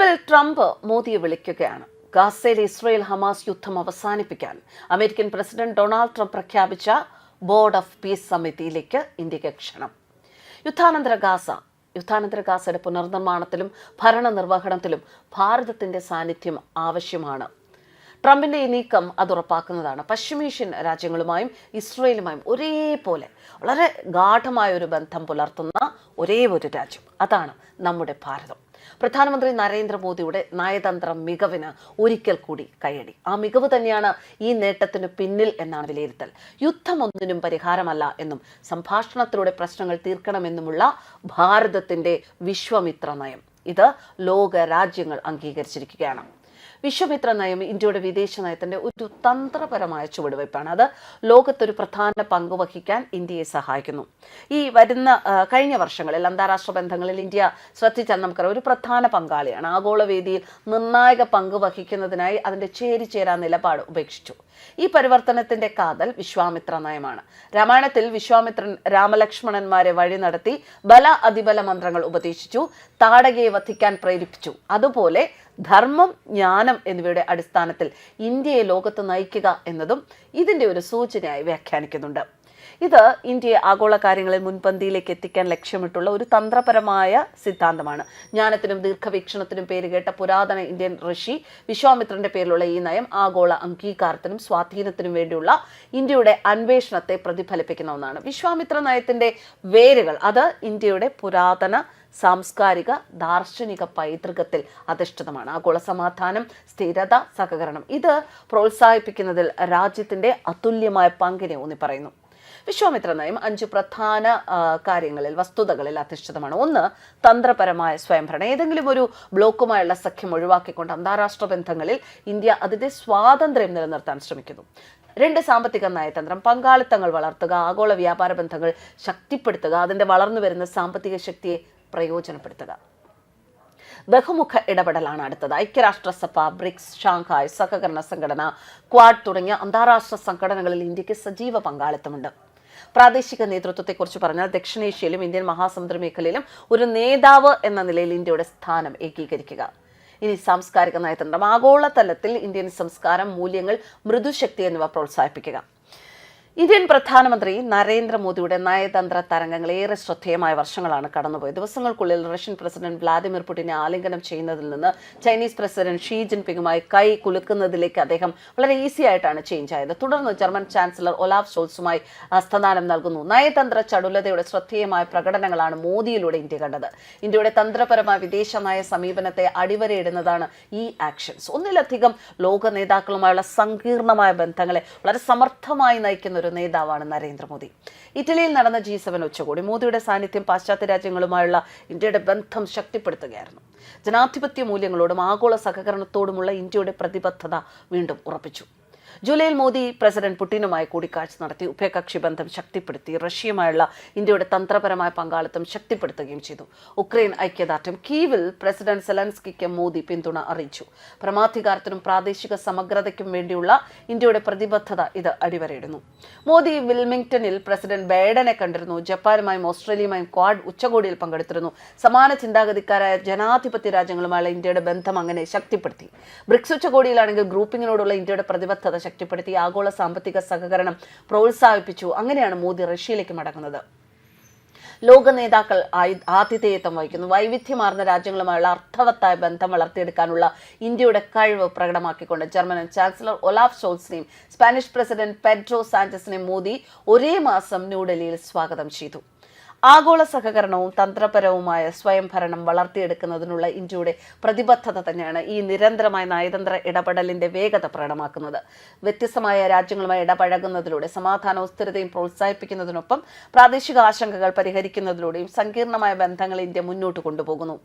ഒടുവിൽ ട്രംപ് മോദിയെ വിളിക്കുകയാണ്. ഗാസയിലെ ഇസ്രയേൽ ഹമാസ് യുദ്ധം അവസാനിപ്പിക്കാൻ അമേരിക്കൻ പ്രസിഡന്റ് ഡൊണാൾഡ് ട്രംപ് പ്രഖ്യാപിച്ച ബോർഡ് ഓഫ് പീസ് സമിതിയിലേക്ക് ഇന്ത്യക്ക് ക്ഷണം. യുദ്ധാനന്തര ഗാസയുടെ പുനർനിർമ്മാണത്തിലും ഭരണനിർവഹണത്തിലും ഭാരതത്തിന്റെ സാന്നിധ്യം ആവശ്യമാണ്. ട്രംപിന്റെ ഈ നീക്കം അത് ഉറപ്പാക്കുന്നതാണ്. പശ്ചിമേഷ്യൻ രാജ്യങ്ങളുമായും ഇസ്രയേലുമായും ഒരേപോലെ വളരെ ഗാഢമായ ഒരു ബന്ധം പുലർത്തുന്ന ഒരേ ഒരു രാജ്യം, അതാണ് നമ്മുടെ ഭാരതം. പ്രധാനമന്ത്രി നരേന്ദ്രമോദിയുടെ നയതന്ത്ര മികവിന് ഒരിക്കൽ കൂടി കയ്യടി. ആ മികവ് തന്നെയാണ് ഈ നേട്ടത്തിന് പിന്നിൽ എന്നാണ് വിലയിരുത്തൽ. യുദ്ധം ഒന്നിനും പരിഹാരമല്ല എന്നും സംഭാഷണത്തിലൂടെ പ്രശ്നങ്ങൾ തീർക്കണമെന്നുമുള്ള ഭാരതത്തിന്റെ വിശ്വമിത്ര നയം ഇത് ലോക രാജ്യങ്ങൾ അംഗീകരിച്ചിരിക്കുകയാണ്. വിശ്വമിത്ര നയം ഇന്ത്യയുടെ വിദേശ നയത്തിന്റെ ഒരു തന്ത്രപരമായ ചുവടുവയ്പ്പാണ്. അത് ലോകത്തൊരു പ്രധാന പങ്ക് വഹിക്കാൻ ഇന്ത്യയെ സഹായിക്കുന്നു. ഈ വരുന്ന കഴിഞ്ഞ വർഷങ്ങളിൽ അന്താരാഷ്ട്ര ബന്ധങ്ങളിൽ ഇന്ത്യ ശ്രദ്ധിച്ചാൽ നമുക്കറിയാം ഒരു പ്രധാന പങ്കാളിയാണ്. ആഗോളവേദിയിൽ നിർണായക പങ്ക് വഹിക്കുന്നതിനായി അതിന്റെ ചേരിചേരാ നിലപാട് ഉപേക്ഷിച്ചു. ഈ പരിവർത്തനത്തിന്റെ കാതൽ വിശ്വാമിത്ര നയമാണ്. രാമായണത്തിൽ വിശ്വാമിത്രൻ രാമലക്ഷ്മണന്മാരെ വഴി നടത്തി ബല അതിബല മന്ത്രങ്ങൾ ഉപദേശിച്ചു, താടകയെ വധിക്കാൻ പ്രേരിപ്പിച്ചു. അതുപോലെ ധർമ്മം, ജ്ഞാനം എന്നിവയുടെ അടിസ്ഥാനത്തിൽ ഇന്ത്യയെ ലോകത്ത് നയിക്കുക എന്നതും ഇതിന്റെ ഒരു സൂചനയായി വ്യാഖ്യാനിക്കുന്നുണ്ട്. ഇത് ഇന്ത്യയെ ആഗോള കാര്യങ്ങളിൽ മുൻപന്തിയിലേക്ക് എത്തിക്കാൻ ലക്ഷ്യമിട്ടുള്ള ഒരു തന്ത്രപരമായ സിദ്ധാന്തമാണ്. ജ്ഞാനത്തിനും ദീർഘവീക്ഷണത്തിനും പേരുകേട്ട പുരാതന ഇന്ത്യൻ ഋഷി വിശ്വാമിത്രന്റെ പേരിലുള്ള ഈ നയം ആഗോള അംഗീകാരത്തിനും സ്വാധീനത്തിനും വേണ്ടിയുള്ള ഇന്ത്യയുടെ അന്വേഷണത്തെ പ്രതിഫലിപ്പിക്കുന്ന ഒന്നാണ്. വിശ്വാമിത്ര നയത്തിന്റെ വേരുകൾ അത് ഇന്ത്യയുടെ പുരാതന സാംസ്കാരിക ദാർശനിക പൈതൃകത്തിൽ അധിഷ്ഠിതമാണ്. ആഗോള സമാധാനം, സ്ഥിരത, സഹകരണം ഇത് പ്രോത്സാഹിപ്പിക്കുന്നതിൽ രാജ്യത്തിന്റെ അതുല്യമായ പങ്കിനെ ഊന്നി പറയുന്നു. വിശ്വാമിത്ര നയം 5 പ്രധാന വസ്തുതകളിൽ അധിഷ്ഠിതമാണ്. 1, തന്ത്രപരമായ സ്വയംഭരണം. ഏതെങ്കിലും ഒരു ബ്ലോക്കുമായുള്ള സഖ്യം ഒഴിവാക്കിക്കൊണ്ട് അന്താരാഷ്ട്ര ബന്ധങ്ങളിൽ ഇന്ത്യ അതിന്റെ സ്വാതന്ത്ര്യം നിലനിർത്താൻ ശ്രമിക്കുന്നു. 2, സാമ്പത്തിക നയതന്ത്രം. പങ്കാളിത്തങ്ങൾ വളർത്തുക, ആഗോള വ്യാപാര ബന്ധങ്ങൾ ശക്തിപ്പെടുത്തുക, അതിന്റെ വളർന്നു വരുന്ന സാമ്പത്തിക ശക്തിയെ പ്രയോജനപ്പെടുത്തുക. ബഹുമുഖ ഇടപെടലാണ് അടുത്തത്. ഐക്യരാഷ്ട്രസഭ, ബ്രിക്സ്, ഷാങ്ഹായ് സഹകരണ സംഘടന, ക്വാഡ് തുടങ്ങിയ അന്താരാഷ്ട്ര സംഘടനകളിൽ ഇന്ത്യക്ക് സജീവ പങ്കാളിത്തമുണ്ട്. പ്രാദേശിക നേതൃത്വത്തെക്കുറിച്ച് പറഞ്ഞാൽ ദക്ഷിണേഷ്യയിലും ഇന്ത്യൻ മഹാസമുദ്ര മേഖലയിലും ഒരു നേതാവ് എന്ന നിലയിൽ ഇന്ത്യയുടെ സ്ഥാനം ഏകീകരിക്കുക. ഇനി സാംസ്കാരിക നയതന്ത്രം. ആഗോളതലത്തിൽ ഇന്ത്യൻ സംസ്കാരം, മൂല്യങ്ങൾ, മൃദുശക്തി എന്നിവ പ്രോത്സാഹിപ്പിക്കുക. ഇന്ത്യൻ പ്രധാനമന്ത്രി നരേന്ദ്രമോദിയുടെ നയതന്ത്ര തരംഗങ്ങൾ ഏറെ ശ്രദ്ധേയമായ വർഷങ്ങളാണ് കടന്നുപോയത്. ദിവസങ്ങൾക്കുള്ളിൽ റഷ്യൻ പ്രസിഡന്റ് വ്ളാദിമിർ പുടിനെ ആലിംഗനം ചെയ്യുന്നതിൽ നിന്ന് ചൈനീസ് പ്രസിഡന്റ് ഷീ ജിൻപിങ്ങുമായി കൈ കുലുക്കുന്നതിലേക്ക് അദ്ദേഹം വളരെ ഈസി ആയിട്ടാണ് ചേഞ്ച് ആയത്. തുടർന്ന് ജർമ്മൻ ചാൻസലർ ഒലാഫ് ഷോൾസുമായി ഹസ്തദാനം നൽകുന്നു. നയതന്ത്ര ചടുലതയുടെ ശ്രദ്ധേയമായ പ്രകടനങ്ങളാണ് മോദിയിലൂടെ ഇന്ത്യ കണ്ടത്. ഇന്ത്യയുടെ തന്ത്രപരമായ വിദേശ നയ സമീപനത്തെ അടിവരയിടുന്നതാണ് ഈ ആക്ഷൻസ്. ഒന്നിലധികം ലോക നേതാക്കളുമായുള്ള സങ്കീർണമായ ബന്ധങ്ങളെ വളരെ സമർത്ഥമായി നയിക്കുന്ന ഒരു നേതാവാണ് നരേന്ദ്രമോദി. ഇറ്റലിയിൽ നടന്ന G7 ഉച്ചകോടി മോദിയുടെ സാന്നിധ്യം പാശ്ചാത്യ രാജ്യങ്ങളുമായുള്ള ഇന്ത്യയുടെ ബന്ധം ശക്തിപ്പെടുത്തുകയായിരുന്നു. ജനാധിപത്യ മൂല്യങ്ങളോടും ആഗോള സഹകരണത്തോടുമുള്ള ഇന്ത്യയുടെ പ്രതിബദ്ധത വീണ്ടും ഉറപ്പിച്ചു. ജൂലൈയിൽ മോദി പ്രസിഡന്റ് പുടിനുമായി കൂടിക്കാഴ്ച നടത്തി. ഉഭയകക്ഷി ബന്ധം ശക്തിപ്പെടുത്തി. റഷ്യയുമായുള്ള ഇന്ത്യയുടെ തന്ത്രപരമായ പങ്കാളിത്തം ശക്തിപ്പെടുത്തുകയും ചെയ്തു. ഉക്രൈൻ ഐക്യദാർഢ്യം. കീവിൽ പ്രസിഡന്റ് സെലൻസ്കിക്ക് മോദി പിന്തുണ അറിയിച്ചു. പരമാധികാരത്തിനും പ്രാദേശിക സമഗ്രതയ്ക്കും വേണ്ടിയുള്ള ഇന്ത്യയുടെ പ്രതിബദ്ധത ഇത് അടിവരയിടുന്നു. മോദി വിൽമിംഗ്ടണിൽ പ്രസിഡന്റ് ബൈഡനെ കണ്ടിരുന്നു. ജപ്പാനുമായും ഓസ്ട്രേലിയയുമായും ക്വാഡ് ഉച്ചകോടിയിൽ പങ്കെടുത്തിരുന്നു. സമാന ചിന്താഗതിക്കാരായ ജനാധിപത്യ രാജ്യങ്ങളുമായുള്ള ഇന്ത്യയുടെ ബന്ധം അങ്ങനെ ശക്തിപ്പെടുത്തി. ബ്രിക്സ് ഉച്ചകോടിയിലാണെങ്കിൽ ഗ്രൂപ്പിങ്ങിനോടുള്ള ഇന്ത്യയുടെ പ്രതിബദ്ധത ശക്തിപ്പെടുത്തി. ആഗോള സാമ്പത്തിക സഹകരണം പ്രോത്സാഹിപ്പിച്ചു. അങ്ങനെയാണ് മോദി റഷ്യയിലേക്ക് മടങ്ങുന്നത്. ലോക നേതാക്കൾ ആതിഥേയത്വം വഹിക്കുന്നു. വൈവിധ്യമാർന്ന രാജ്യങ്ങളുമായുള്ള അർത്ഥവത്തായ ബന്ധം വളർത്തിയെടുക്കാനുള്ള ഇന്ത്യയുടെ കഴിവ് പ്രകടമാക്കിക്കൊണ്ട് ജർമ്മൻ ചാൻസലർ ഒലാഫ് ഷോൾസിനെയും സ്പാനിഷ് പ്രസിഡന്റ് പെഡ്രോ സാഞ്ചസിനെയും മോദി ഒരേ മാസം ന്യൂഡൽഹിയിൽ സ്വാഗതം ചെയ്തു. ആഗോള സഹകരണവും തന്ത്രപരവുമായ സ്വയംഭരണം വളർത്തിയെടുക്കുന്നതിനുള്ള ഇന്ത്യയുടെ പ്രതിബദ്ധത തന്നെയാണ് ഈ നിരന്തരമായ നയതന്ത്ര ഇടപെടലിന്റെ വേഗത പ്രകടമാക്കുന്നത്. വ്യത്യസ്തമായ രാജ്യങ്ങളുമായി ഇടപഴകുന്നതിലൂടെ സമാധാനവും സ്ഥിരതയും പ്രോത്സാഹിപ്പിക്കുന്നതിനൊപ്പം പ്രാദേശിക ആശങ്കകൾ പരിഹരിക്കുന്നതിലൂടെയും സങ്കീർണമായ ബന്ധങ്ങൾ ഇന്ത്യ മുന്നോട്ട് കൊണ്ടുപോകുന്നു.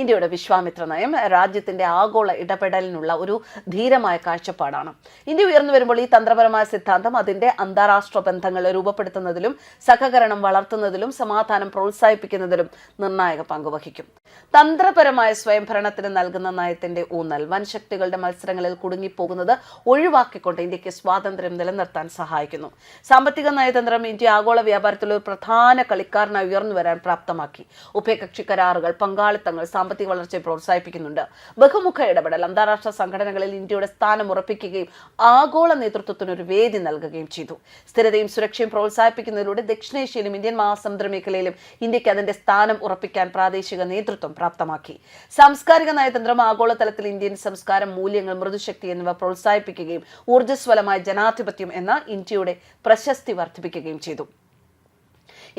ഇന്ത്യയുടെ വിശ്വാമിത്ര നയം രാജ്യത്തിന്റെ ആഗോള ഇടപെടലിനുള്ള ഒരു ധീരമായ കാഴ്ചപ്പാടാണ്. ഇന്ത്യ ഉയർന്നു വരുമ്പോൾ ഈ തന്ത്രപരമായ സിദ്ധാന്തം അതിന്റെ അന്താരാഷ്ട്ര ബന്ധങ്ങൾ രൂപപ്പെടുത്തുന്നതിലും സഹകരണം വളർത്തുന്നതിലും ക്രമസമാധാനം പ്രോത്സാഹിപ്പിക്കുന്നതിലും നിർണായക പങ്കുവഹിക്കും. തന്ത്രപരമായ സ്വയംഭരണത്തിന് നൽകുന്ന നയത്തിന്റെ ഊന്നൽ വൻശക്തികളുടെ മത്സരങ്ങളിൽ കുടുങ്ങിപ്പോകുന്നത് ഒഴിവാക്കിക്കൊണ്ട് ഇന്ത്യക്ക് സ്വാതന്ത്ര്യം നിലനിർത്താൻ സഹായിക്കുന്നു. സാമ്പത്തിക നയതന്ത്രം ഇന്ത്യ ആഗോള വ്യാപാരത്തിൽ ഒരു പ്രധാന കളിക്കാരനായി ഉയർന്നു വരാൻ പ്രാപ്തമാക്കി. ഉഭയകക്ഷി കരാറുകൾ, പങ്കാളിത്തങ്ങൾ സാമ്പത്തിക വളർച്ചയെ പ്രോത്സാഹിപ്പിക്കുന്നുണ്ട്. ബഹുമുഖ ഇടപെടൽ അന്താരാഷ്ട്ര സംഘടനകളിൽ ഇന്ത്യയുടെ സ്ഥാനം ഉറപ്പിക്കുകയും ആഗോള നേതൃത്വത്തിന് ഒരു വേദി നൽകുകയും ചെയ്തു. സ്ഥിരതയും സുരക്ഷയും പ്രോത്സാഹിപ്പിക്കുന്നതിലൂടെ ദക്ഷിണേഷ്യയിലും ഇന്ത്യൻ മഹാസമുദ്ര മേഖലയിലും ഇന്ത്യക്ക് അതിന്റെ സ്ഥാനം ഉറപ്പിക്കാൻ പ്രാദേശിക നേതൃത്വം പ്രാപ്തമാക്കി. സാംസ്കാരിക നയതന്ത്രം ആഗോളതലത്തിൽ ഇന്ത്യൻ സംസ്കാരം, മൂല്യങ്ങൾ, മൃദുശക്തി എന്നിവ പ്രോത്സാഹിപ്പിക്കുകയും ഊർജ്ജസ്വലമായ ജനാധിപത്യം എന്ന ഇന്ത്യയുടെ പ്രശസ്തി വർദ്ധിപ്പിക്കുകയും ചെയ്തു.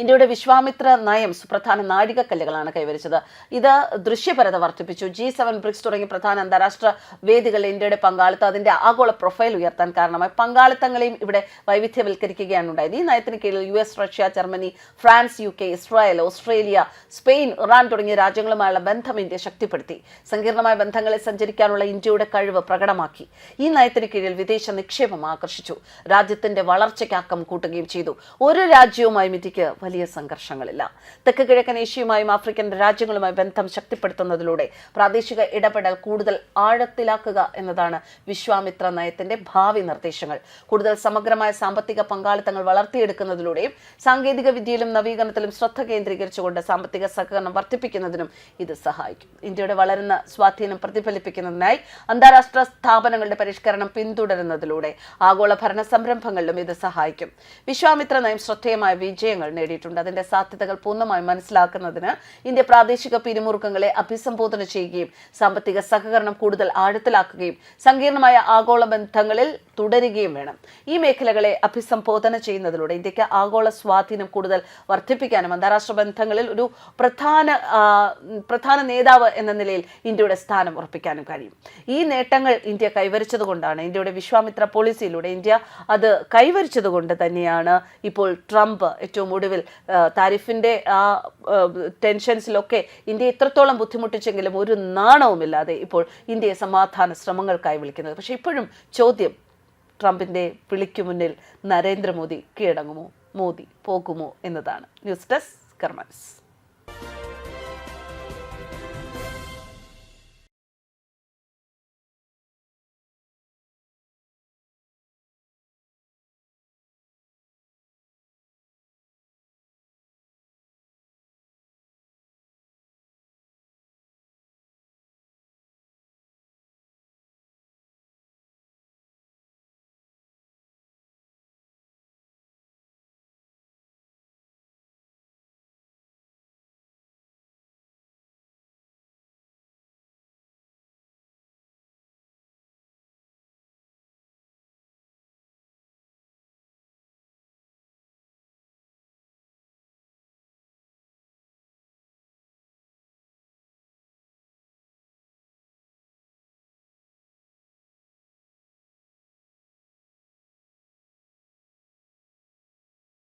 ഇന്ത്യയുടെ വിശ്വാമിത്ര നയം സുപ്രധാന നാഴികക്കല്ലുകളാണ് കൈവരിച്ചത്. ഇത് ദൃശ്യപരത വർദ്ധിപ്പിച്ചു. G7, ബ്രിക്സ് തുടങ്ങിയ പ്രധാന അന്താരാഷ്ട്ര വേദികളിൽ ഇന്ത്യയുടെ പങ്കാളിത്തം അതിന്റെ ആഗോള പ്രൊഫൈൽ ഉയർത്താൻ കാരണമായി. പങ്കാളിത്തങ്ങളെയും ഇവിടെ വൈവിധ്യവൽക്കരിക്കുകയാണ് ഉണ്ടായത്. ഈ നയത്തിന് കീഴിൽ US, Russia, Germany, France, UK, Israel, Australia, Spain, Iran തുടങ്ങിയ രാജ്യങ്ങളുമായുള്ള ബന്ധം ഇന്ത്യ ശക്തിപ്പെടുത്തി. സങ്കീർണമായ ബന്ധങ്ങളിൽ സഞ്ചരിക്കാനുള്ള ഇന്ത്യയുടെ കഴിവ് പ്രകടമാക്കി. ഈ നയത്തിന് കീഴിൽ വിദേശ നിക്ഷേപം ആകർഷിച്ചു. രാജ്യത്തിന്റെ വളർച്ചയ്ക്ക് ആക്കം കൂട്ടുകയും ചെയ്തു. ഒരു രാജ്യവുമായും ഇന്ത്യക്ക് വലിയ സംഘർഷങ്ങളില്ല. തെക്ക് കിഴക്കൻ ഏഷ്യയുമായും ആഫ്രിക്കൻ രാജ്യങ്ങളുമായി ബന്ധം ശക്തിപ്പെടുത്തുന്നതിലൂടെ പ്രാദേശിക ഇടപെടൽ കൂടുതൽ ആഴത്തിലാക്കുക എന്നതാണ് വിശ്വാമിത്ര നയത്തിന്റെ ഭാവി നിർദ്ദേശങ്ങൾ. കൂടുതൽ സമഗ്രമായ സാമ്പത്തിക പങ്കാളിത്തങ്ങൾ വളർത്തിയെടുക്കുന്നതിലൂടെയും സാങ്കേതിക വിദ്യയിലും നവീകരണത്തിലും ശ്രദ്ധ കേന്ദ്രീകരിച്ചുകൊണ്ട് സാമ്പത്തിക സഹകരണം വർദ്ധിപ്പിക്കുന്നതിനും ഇത് സഹായിക്കും. ഇന്ത്യയുടെ വളരുന്ന സ്വാധീനം പ്രതിഫലിപ്പിക്കുന്നതിനായി അന്താരാഷ്ട്ര സ്ഥാപനങ്ങളുടെ പരിഷ്കരണം പിന്തുടരുന്നതിലൂടെ ആഗോള ഭരണ സംരംഭങ്ങളിലും ഇത് സഹായിക്കും. വിശ്വാമിത്ര നയം ശ്രദ്ധേയമായ വിജയങ്ങൾ നേടിയിട്ടുണ്ട്. അതിന്റെ സാധ്യതകൾ പൂർണ്ണമായി മനസ്സിലാക്കുന്നതിന് ഇന്ത്യ പ്രാദേശിക പിരിമുറുക്കങ്ങളെ അഭിസംബോധന ചെയ്യുകയും സാമ്പത്തിക സഹകരണം കൂടുതൽ ആഴത്തിലാക്കുകയും സങ്കീർണമായ ആഗോള ബന്ധങ്ങളിൽ തുടരുകയും വേണം. ഈ മേഖലകളെ അഭിസംബോധന ചെയ്യുന്നതിലൂടെ ഇന്ത്യക്ക് ആഗോള സ്വാധീനം കൂടുതൽ വർദ്ധിപ്പിക്കാനും അന്താരാഷ്ട്ര ബന്ധങ്ങളിൽ ഒരു പ്രധാന നേതാവ് എന്ന നിലയിൽ ഇന്ത്യയുടെ സ്ഥാനം ഉറപ്പിക്കാനും കഴിയും. ഈ നേട്ടങ്ങൾ ഇന്ത്യ കൈവരിച്ചതുകൊണ്ടാണ്, ഇന്ത്യയുടെ വിശ്വാമിത്ര പോളിസിയിലൂടെ ഇന്ത്യ അത് കൈവരിച്ചതുകൊണ്ട് തന്നെയാണ് ഇപ്പോൾ ട്രംപ് ഏറ്റവും ഒടുവിൽ താരിഫിന്റെ ആ ടെൻഷൻസിലൊക്കെ ഇന്ത്യ ഇത്രത്തോളം ബുദ്ധിമുട്ടിച്ചെങ്കിലും ഒരു നാണവുമില്ലാതെ ഇപ്പോൾ ഇന്ത്യയെ സമാധാന ശ്രമങ്ങൾക്കായി വിളിക്കുന്നത്. പക്ഷെ ഇപ്പോഴും ചോദ്യം, ട്രംപിന്റെ വിളിക്കു മുന്നിൽ നരേന്ദ്രമോദി കീഴടങ്ങുമോ, മോദി പോകുമോ എന്നതാണ്. News desk കർമ്മസ്.